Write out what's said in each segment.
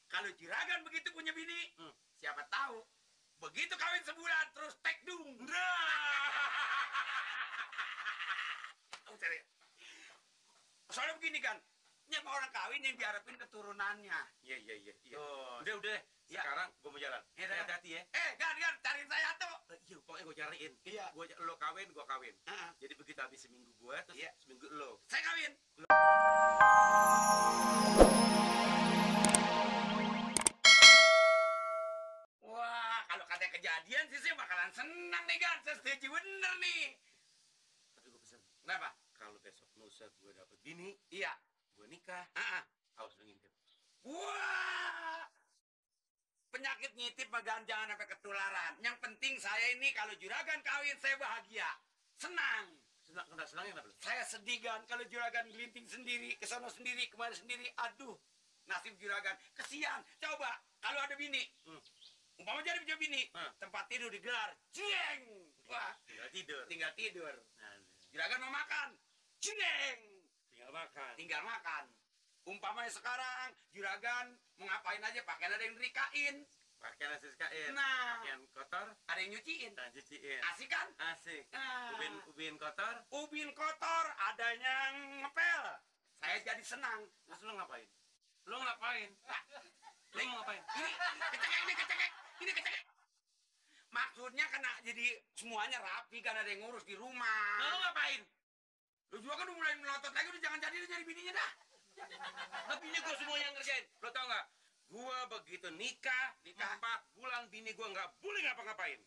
Kalau juragan begitu punya bini, siapa tahu begitu kawin sebulan terus tekdung. Soalnya begini kan, yang orang kawin yang diharapin keturunannya. Iya. Tuh. Udah. Ya. Sekarang gue mau jalan. Hati-hati ya. Gan, cariin saya tuh. Iya, pokoknya gue cariin. Iya. Lo kawin, gue kawin. Heeh. Jadi begitu habis seminggu gue, terus Iya. seminggu lo. Saya kawin. Wah, kalau katanya kejadian sih saya bakalan senang nih Gan. Saya setuju bener nih. Tapi gue pesan, Kenapa? kalau besok lusa gue dapet bini, Iya. gue nikah, Heeh. harus lo ngintip. Wah, penyakit ngintip mah jangan sampai ketularan. Yang penting saya ini kalau juragan kawin saya bahagia, senang. Senangnya kenapa lo? Saya sedih Gan kalau juragan gelinting sendiri, ke sana sendiri, kemana sendiri. Aduh, nasib juragan. Kesian. Coba kalau ada bini, umpama jadi punya bini, tempat tidur digelar, cieng. Wah, tinggal tidur. Juragan mau makan, cieng. Tinggal makan. Umpamanya sekarang juragan mau ngapain aja, pakaian ada yang dirikain, Pakaian nasi kain, Nah. pakaian kotor, ada yang nyuciin. dan cuciin. Asik kan? Asik. Nah. Ubin kotor, Ubin kotor, ada yang ngepel. Saya jadi senang. terus lo ngapain? Lo ngapain? Lo mau ngapain? Ini kecekek. Maksudnya kena jadi semuanya rapi kan, ada yang ngurus di rumah. Lo ngapain? Lu juga kan udah mulai melotot lagi, udah jangan jadi bininya dah. Nah, bini gue semua yang ngerjain. Lo tau nggak? Gue begitu nikah, 4 bulan bini gue nggak boleh ngapa-ngapain.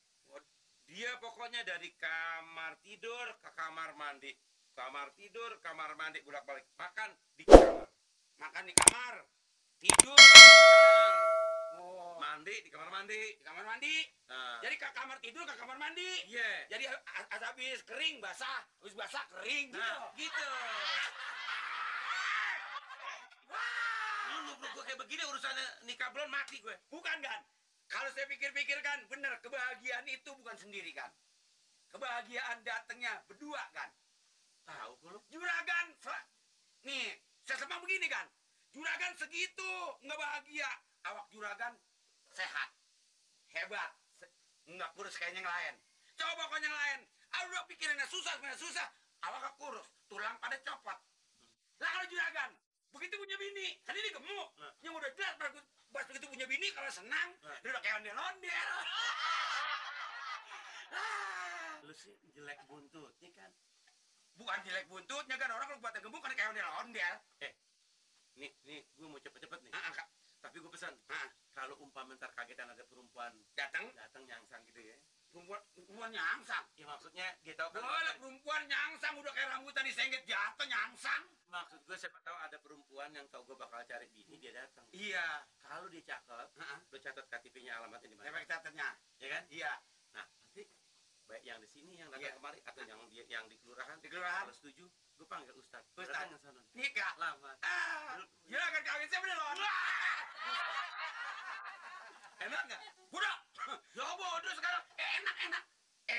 Dia pokoknya dari kamar tidur ke kamar mandi. Kamar tidur, kamar mandi, bolak-balik. Makan di kamar. Makan di kamar, tidur di kamar. Oh. Mandi di kamar mandi. Di kamar mandi. Nah. Jadi ke kamar tidur, ke kamar mandi. Iya. Jadi habis kering basah, habis basah kering gitu. Nah, gitu. Lu gue kayak begini urusannya nikah belum mati gue. Bukan kan? Kalau saya pikir-pikir kan, bener, kebahagiaan itu bukan sendiri kan. Kebahagiaan datangnya berdua kan. Tahu gue lu. Juragan, nih, saya semang begini kan. Juragan segitu, nggak bahagia. Awak juragan sehat, hebat, nggak kurus kayak yang lain. Coba kau yang lain, udah pikirannya susah, awak kurus, tulang pada copot. Lah kalau juragan, begitu punya bini, kan ini gemuk. Yang udah jelas, pas begitu punya bini, kalau senang, dia udah kayak ondel-ondel. Lu sih jelek buntutnya kan. Bukan jelek buntutnya kan, orang kalau buatnya gemuk kan kayak ondel-ondel. Nih, gue mau cepet-cepet nih. Kak. Tapi gue pesan, kalau umpama ntar kagetan ada perempuan Datang, nyangsang gitu ya. perempuan nyangsang. Ya maksudnya dia tahu kan. Boleh perempuan nyangsang, udah kayak rambutan disengget jatuh nyangsang. Maksud gue siapa tahu ada perempuan yang tahu gue bakal cari bini, dia datang. Iya. Kalau dia cakep, lo catat KTP-nya alamatnya di mana? Efek catatnya. Ya kan? Iya. Nah, nanti baik yang di sini yang datang Iya. kemari atau yang di kelurahan, Di kelurahan. kalau setuju, gue panggil Ustad. Ustad. Datang ke sana. Nikah. Lama. Juragan kawin saya belum. Enak nggak? Udah. Ya bodoh sekarang. Enak.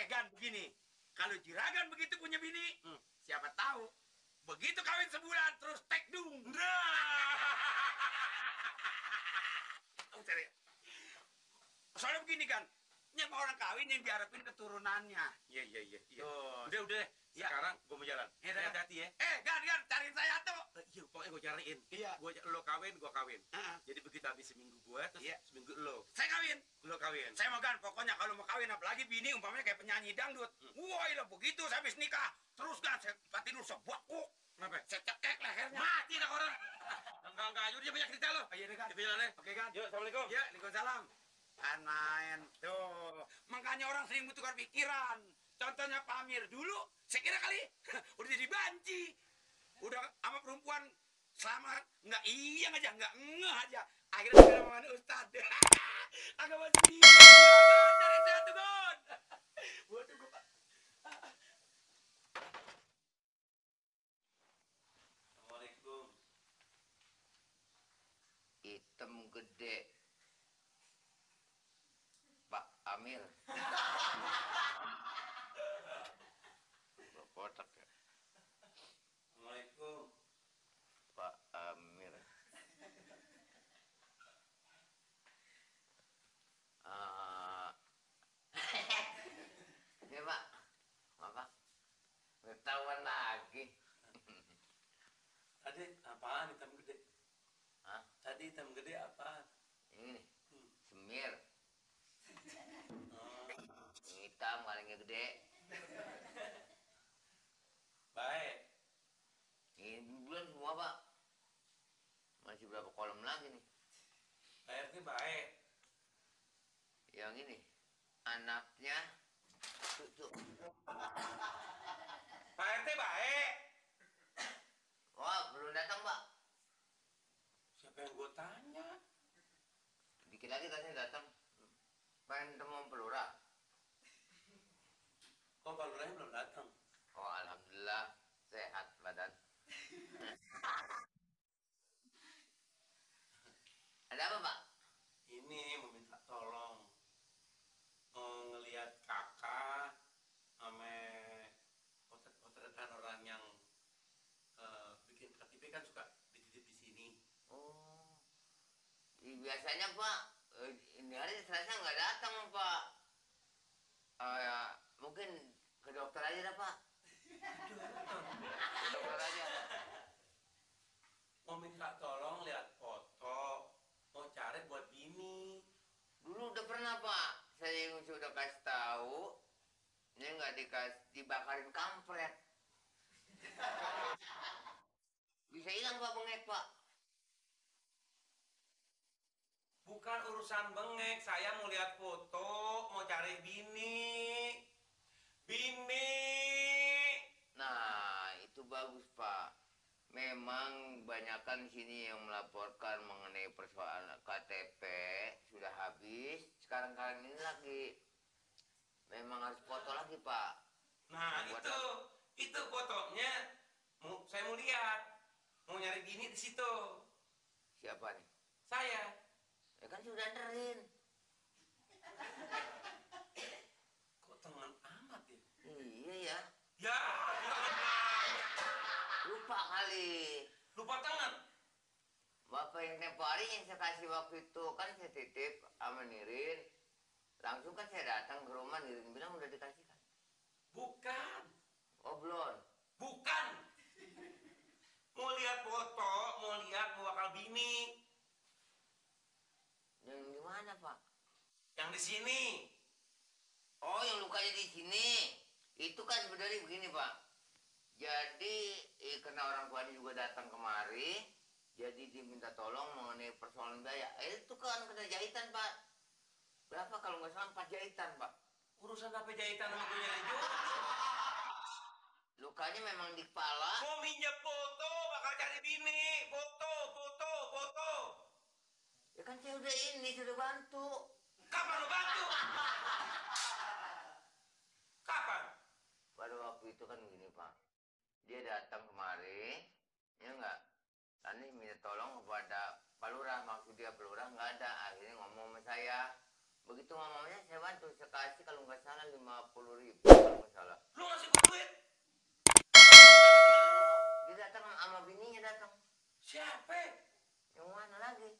Gan, begini. Kalau juragan begitu punya bini, siapa tahu begitu kawin sebulan terus tekdung. Soalnya begini kan, yang orang kawin yang diharapin keturunannya. Iya. Tuh. Udah. Ya. Sekarang gue mau jalan. Ya, Hati-hati ya. Gan, cariin saya tuh. Iya, pokoknya gue cariin. Iya. Lo kawin, gue kawin. Heeh. Jadi begitu habis seminggu gue, terus Iya. seminggu lo. Saya kawin. Lo kawin. Saya mau Gan, pokoknya kalau mau kawin apalagi bini umpamanya kayak penyanyi dangdut. Wah, lah begitu saya habis nikah. Terus Gan, saya tidur sebuah kok. Kenapa? Saya cekek lehernya. Mati dah orang. Enggak, aja dia banyak cerita lo. Iya deh, Gan. Di jalannya. Oke, Gan. Yuk, assalamualaikum. Ya, Waalaikumsalam. Main. Tuh. Makanya orang sering bertukar pikiran. Contohnya Pak Amir dulu, saya kira kali udah jadi banci. Udah sama perempuan selama nggak iya aja, nggak ngeh aja. Akhirnya dia sama Ustad. Agak masih dia. Cari saya tuh, Gon. Waduh, gue Pak. Assalamualaikum. Hitam gede Pak Amir. Botak ya Assalamualaikum. Pak Amir. lagi. Tadi apaan hitam gede? Hah? Tadi hitam gede apaan? Ini nih, semir. Oh, Hitam kalengnya gede. baik. Ini bulan semua, Pak. Masih berapa kolom lagi nih? Pak RT baik. Yang ini, anaknya cucu. Pak RT baik. Wah, belum datang, Pak. Siapa yang gue tanya? Dikit lagi katanya datang. Pengen ketemu pelurah. Oh, Pak Lurahnya belum datang. Oh, alhamdulillah sehat badan. Ada apa, Pak? Ini mau minta tolong. Mau ngelihat kakak sama potret-potretan orang yang bikin KTP kan suka dititip di sini. Oh, biasanya Pak, ini hari Selasa nggak datang, Pak. Ya, mungkin ke dokter aja dah, Pak. Ke dokter aja. Mau minta tolong lihat foto. Mau cari buat bini. Dulu udah pernah, Pak. Saya sudah kasih tahu, ini nggak dibakarin kampret. Bisa hilang, Pak, bengek, Pak. Bukan urusan bengek, saya mau lihat foto, mau cari bini. Bini. Nah, itu bagus, Pak. Memang banyakkan sini yang melaporkan mengenai persoalan KTP sudah habis. Sekarang kalian ini lagi. Memang harus foto lagi, Pak. Nah, Buat itu fotonya saya mau lihat. Mau nyari bini di situ. Siapa nih? Saya. Ya kan sudah anterin. Kok teman amat ya? Iya ya. Ya, Lupa kali. lupa tangan. Bapak yang tempo hari yang saya kasih waktu itu kan saya titip sama Nirin. Langsung kan saya datang ke rumah, Nirin bilang udah dikasihkan. Bukan. Oh belum. Bukan. Mau lihat foto, mau lihat mau bakal bini. Yang di mana, Pak? Yang di sini. Oh, yang lukanya di sini. Itu kan sebenarnya begini, Pak. Jadi karena orang tuanya juga datang kemari, jadi diminta tolong mengenai persoalan biaya. Itu kan kena jahitan, Pak. Berapa kalau nggak salah 4 jahitan, Pak. Urusan apa jahitan sama gue nyari jodoh? Lukanya memang di kepala. Mau minjem foto, bakal cari bini. Foto, foto, foto. Ya kan saya udah ini, sudah bantu. Kapan lu bantu? Kapan? Pada waktu itu kan begini, Pak. Dia datang kemari, ya enggak. Tadi minta tolong kepada Pak Lurah, maksud dia Pak Lurah nggak ada. Akhirnya ngomong sama saya. Begitu ngomongnya saya bantu, saya kasih kalau nggak salah 50.000 kalau nggak salah. Lu ngasih gue duit? Dia datang sama bininya datang. Siapa? Yang mana lagi?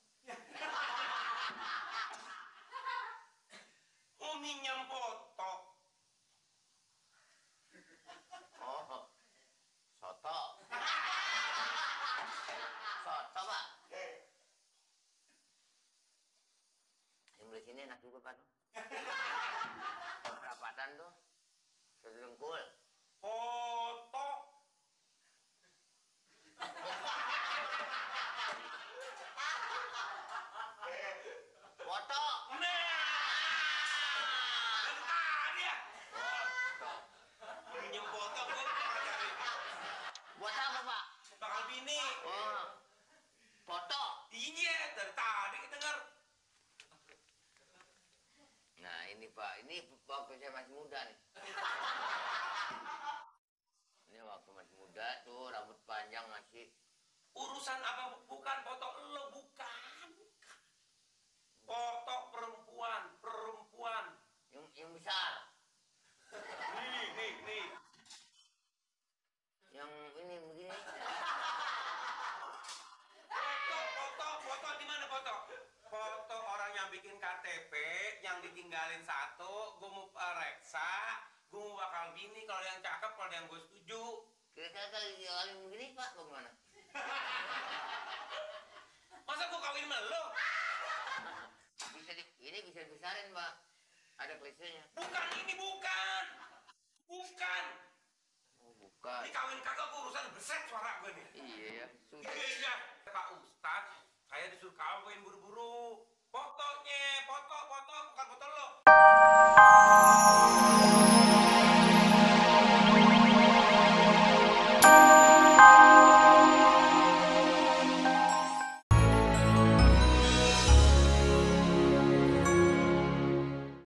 Mau minjem foto. Oh, soto. Soto, Pak. Yang beli sini enak juga, Pak. Perapatan tuh. Satu dengkul. Foto. Foto. Nah. Dari tadi ya. Foto. Minjem foto gue bakal cari. Buat apa, Pak? Bakal bini. Oh, foto. Iya, dari tadi kita denger. Nah, ini Pak, ini waktu saya masih muda nih. Ini waktu masih muda tuh, rambut panjang masih. Urusan apa bukan foto lo, bukan. Foto perempuan, perempuan. Yang besar. Nih. Yang ini begini. Foto di mana foto? Foto orang yang bikin KTP, yang ditinggalin satu, gue mau reksa, gue mau bakal bini, kalau yang cakep, kalau yang gue setuju. Kira-kira kalau kawin begini Pak, bagaimana? Masa gua kawin sama lo? Ini bisa dibesarin Pak. Ada klisenya. Bukan ini, bukan. Bukan. Oh bukan. Ini kawin kagak gua urusan beset suara gue nih. Iya ya. Susah. Iya. Pak Ustadz, saya disuruh kawin buru-buru. Fotonya, foto, bukan foto lo.